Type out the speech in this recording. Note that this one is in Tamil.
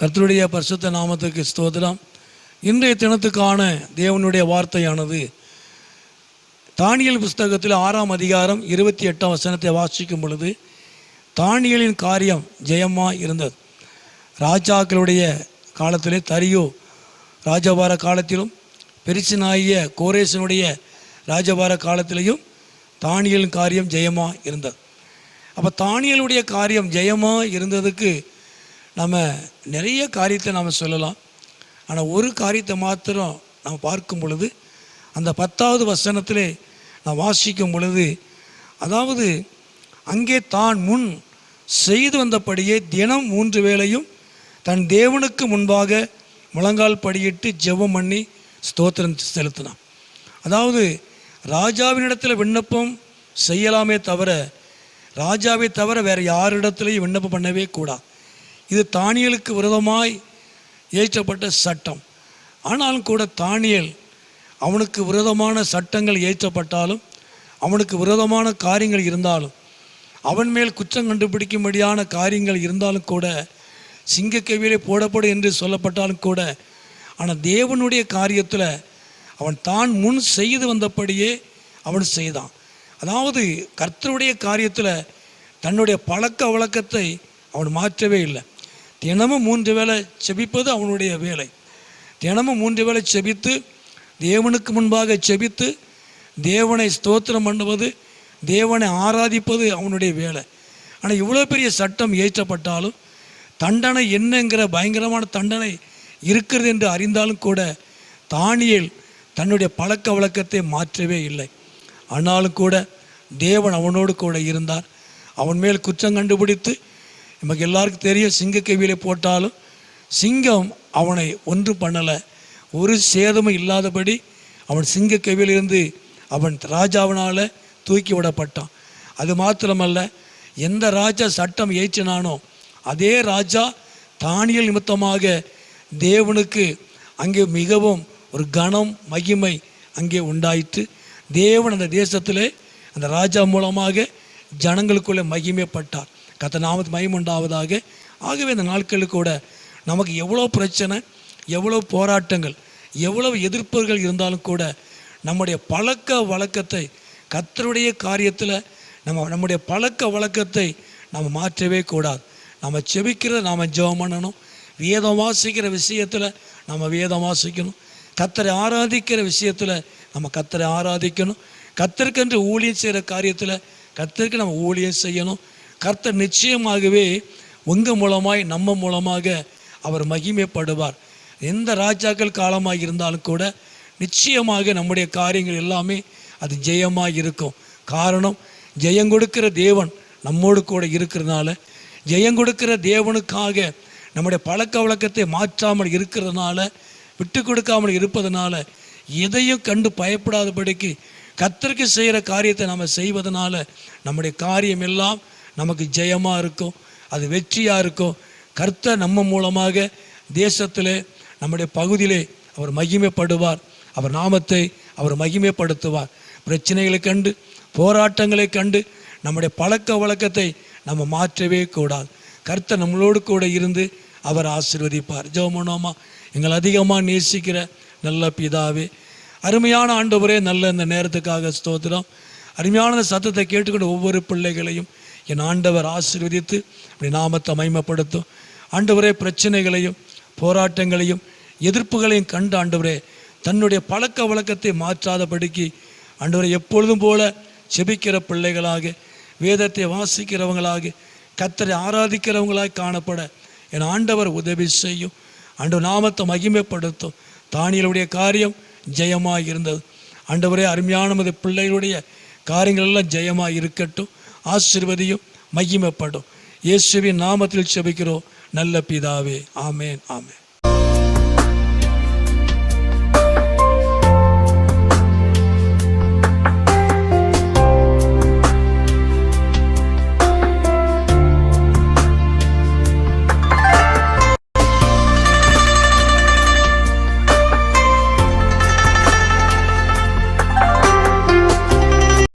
கர்த்தருடைய பரிசுத்த நாமத்துக்கு ஸ்தோத்திரம். இன்றைய தினத்துக்கான தேவனுடைய வார்த்தையானது தானியேல் புஸ்தகத்தில் 6ஆம் அதிகாரம் 28ஆம் வசனத்தை வாசிக்கும் பொழுது, தானியேலின் காரியம் ஜெயமாக இருந்தது. ராஜாக்களுடைய காலத்திலே, தரியோ ராஜபார காலத்திலும், பெரிசினாகிய கோரேசனுடைய ராஜபார காலத்திலையும் தானியேலின் காரியம் ஜெயமாக இருந்தது. அப்போ தானியேலுடைய காரியம் ஜெயமாக இருந்ததுக்கு நம்ம நிறைய காரியத்தை நாம் சொல்லலாம். ஆனால் ஒரு காரியத்தை மாத்திரம் நாம் பார்க்கும் பொழுது, அந்த 10வது வசனத்திலே நான் வாசிக்கும் பொழுது, அதாவது அங்கே தான் முன் செய்து வந்தபடியே தினம் 3 வேளையும் தன் தேவனுக்கு முன்பாக முழங்கால் படியிட்டு ஜெபம் பண்ணி ஸ்தோத்திரம் செலுத்தினான். அதாவது ராஜாவினிடத்தில் விண்ணப்பம் செய்யலாமே தவிர, ராஜாவை தவிர வேறு யாரிடத்துலையும் விண்ணப்பம் பண்ணவே கூடாது. இது தானியேலுக்கு விரோதமாய் இயற்றப்பட்ட சட்டம். ஆனாலும் கூட தானியேல், அவனுக்கு விரோதமான சட்டங்கள் இயற்றப்பட்டாலும், அவனுக்கு விரோதமான காரியங்கள் இருந்தாலும், அவன் மேல் குற்றம் கண்டுபிடிக்கும்படியான காரியங்கள் இருந்தாலும் கூட, சிங்கக்கவியிலே போடப்படும் என்று சொல்லப்பட்டாலும் கூட, ஆனால் தேவனுடைய காரியத்தில் அவன் தான் முன் செய்து வந்தபடியே அவன் செய்தான். அதாவது கர்த்தருடைய காரியத்தில் தன்னுடைய பழக்க வழக்கத்தை அவன் மாற்றவே இல்லை. தினமும் 3 வேளை செபிப்பது அவனுடைய வேலை. தினமும் 3 வேளை செபித்து, தேவனுக்கு முன்பாக செபித்து, தேவனை ஸ்தோத்திரம் பண்ணுவது, தேவனை ஆராதிப்பது அவனுடைய வேலை. ஆனால் இவ்வளோ பெரிய சட்டம் இயற்றப்பட்டாலும், தண்டனை என்னங்கிற பயங்கரமான தண்டனை இருக்கிறது என்று அறிந்தாலும் கூட, தானியேல் தன்னுடைய பழக்க வழக்கத்தை மாற்றவே இல்லை. ஆனாலும் கூட தேவன் அவனோடு கூட இருந்தார். அவன் மேல் குற்றம் கண்டுபிடித்து, நமக்கு எல்லாருக்கும் தெரியும், சிங்கக்கவியிலே போட்டாலும் சிங்கம் அவனை ஒன்றும் பண்ணலை. ஒரு சேதமும் இல்லாதபடி அவன் சிங்கக்கவியிலிருந்து அவன் ராஜாவினால் தூக்கி விடப்பட்டான். அது மாத்திரமல்ல, எந்த ராஜா சட்டம் இயற்றினானோ அதே ராஜா தானியேல் நிமித்தமாக தேவனுக்கு அங்கே மிகவும் ஒரு கனம் மகிமை அங்கே உண்டாயிற்று. தேவன் அந்த தேசத்திலே அந்த ராஜா மூலமாக ஜனங்களுக்குள்ளே மகிமைப்பட்டார். கர்த்தர் நாமத்துக்கு மகிமை உண்டாவதாக. ஆகவே இந்த நாட்களுக்கு கூட நமக்கு எவ்வளோ பிரச்சனை, எவ்வளோ போராட்டங்கள், எவ்வளவு எதிர்ப்புகள் இருந்தாலும் கூட, நம்முடைய பழக்க வழக்கத்தை, கர்த்தருடைய காரியத்தில் நம்முடைய பழக்க வழக்கத்தை நம்ம மாற்றவே கூடாது. நம்ம செபிக்கிறத நாம் ஜெபம் பண்ணணும். வேதம் வாசிக்கிற விஷயத்தில் நம்ம வேதம் வாசிக்கணும். கர்த்தரை ஆராதிக்கிற விஷயத்தில் நம்ம கர்த்தரை ஆராதிக்கணும். கர்த்தருக்கென்று ஊழியம் செய்கிற காரியத்தில் கர்த்தருக்கு நம்ம ஊழியம் செய்யணும். கர்த்தர் நிச்சயமாகவே உங்கள் மூலமாய், நம்ம மூலமாக அவர் மகிமைப்படுவார். எந்த ராஜாக்கள் காலமாக இருந்தாலும் கூட நிச்சயமாக நம்முடைய காரியங்கள் எல்லாமே அது ஜெயமாக இருக்கும். காரணம், ஜெயம் கொடுக்கிற தேவன் நம்மோடு கூட இருக்கிறதுனால, ஜெயம் கொடுக்கிற தேவனுக்காக நம்முடைய பழக்க வழக்கத்தை மாற்றாமல் இருக்கிறதுனால, விட்டு கொடுக்காமல் இருப்பதனால, எதையும் கண்டு பயப்படாதபடிக்கு கர்த்தருக்கு செய்கிற காரியத்தை நம்ம செய்வதனால நம்முடைய காரியம் எல்லாம் நமக்கு ஜெயமாக இருக்கும், அது வெற்றியாக இருக்கும். கர்த்தர் நம்ம மூலமாக தேசத்திலே, நம்முடைய பகுதியிலே அவர் மகிமைப்படுவார். அவர் நாமத்தை அவர் மகிமைப்படுத்துவார். பிரச்சனைகளை கண்டு, போராட்டங்களை கண்டு நம்முடைய பழக்க வழக்கத்தை நம்ம மாற்றவே கூடாது. கர்த்தர் நம்மளோடு கூட இருந்து அவர் ஆசீர்வதிப்பார். ஜெபமோனோமா. எங்கள் அதிகமாக நேசிக்கிற நல்ல பிதாவே, அருமையான ஆண்டவரே, நல்ல இந்த நேரத்துக்காக ஸ்தோத்திரம். அருமையான சத்தத்தை கேட்டுக்கொண்டு ஒவ்வொரு பிள்ளைகளையும் என் ஆண்டவர் ஆசீர்வதித்து அப்படி நாமத்தை மகிமைப்படுத்தும். ஆண்டவரே, பிரச்சனைகளையும் போராட்டங்களையும் எதிர்ப்புகளையும் கண்டு ஆண்டவரே, தன்னுடைய பழக்க வழக்கத்தை மாற்றாதபடிக்கு ஆண்டவரை எப்பொழுதும் போல செபிக்கிற பிள்ளைகளாக, வேதத்தை வாசிக்கிறவங்களாக, கர்த்தரை ஆராதிக்கிறவங்களாக காணப்பட என் ஆண்டவர் உதவி செய்யும். ஆண்டவர் நாமத்தை மகிமைப்படுத்தும். தானியேலுடைய காரியம் ஜெயமாக இருந்தது. ஆண்டவரே, அருமையான பிள்ளைகளுடைய காரியங்கள் எல்லாம் ஜெயமாக இருக்கட்டும். ஆசீர்வதியும், மகிமைப்படும். இயேசுவின் நாமத்தில் செபிக்கிறோம் நல்ல பிதாவே. ஆமேன், ஆமேன்.